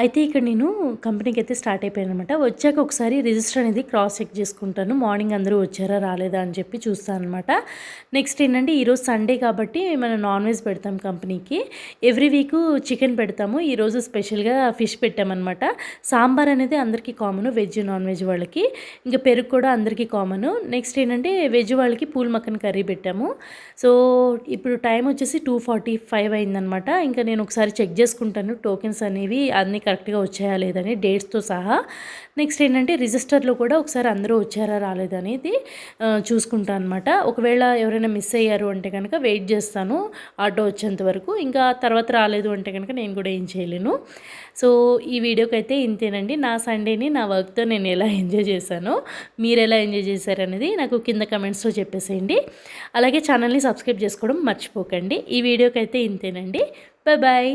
అయితే ఇక్కడ నేను కంపెనీకి అయితే స్టార్ట్ అయిపోయానమాట. వచ్చాక ఒకసారి రిజిస్టర్ అనేది క్రాస్ చెక్ చేసుకుంటాను. మార్నింగ్ అందరూ వచ్చారా రాలేదా అని చెప్పి చూస్తానన్నమాట. నెక్స్ట్ ఏంటంటే ఈరోజు సండే కాబట్టి మనం నాన్ వెజ్ పెడతాం కంపెనీకి. ఎవ్రీ వీక్ చికెన్ పెడతాము. ఈరోజు స్పెషల్గా ఫిష్ పెట్టామన్నమాట. సాంబార్ అనేది అందరికీ కామన్, వెజ్ నాన్ వెజ్ వాళ్ళకి. ఇంకా పెరుగు కూడా అందరికీ కామన్. నెక్స్ట్ ఏంటంటే వెజ్ వాళ్ళకి పూల్ మక్కన్ కర్రీ పెట్టాము. సో ఇప్పుడు టైం వచ్చేసి 2:45 అయిందనమాట. ఇంకా నేను ఒకసారి చెక్ చేసుకుంటాను టోకెన్స్ అనేవి అన్నీ కరెక్ట్గా వచ్చాయా లేదని డేట్స్తో సహా. నెక్స్ట్ ఏంటంటే రిజిస్టర్లో కూడా ఒకసారి అందరూ వచ్చారా రాలేదనేది చూసుకుంటాను అనమాట. ఒకవేళ ఎవరైనా మిస్ అయ్యారు అంటే కనుక వెయిట్ చేస్తాను ఆటో వచ్చేంత వరకు. ఇంకా తర్వాత రాలేదు అంటే కనుక నేను కూడా ఏం చేయలేను. సో ఈ వీడియోకి అయితే ఇంతేనండి. నా సండేని నా వర్క్తో నేను ఎలా ఎంజాయ్ చేశానో మీరు ఎలా ఎంజాయ్ చేశారనేది నాకు కింద కమెంట్స్లో చెప్పేసేయండి. అలాగే ఛానల్ని సబ్స్క్రైబ్ చేసుకోవడం మర్చిపోకండి. ఈ వీడియోకి అయితే ఇంతేనండి. Bye bye.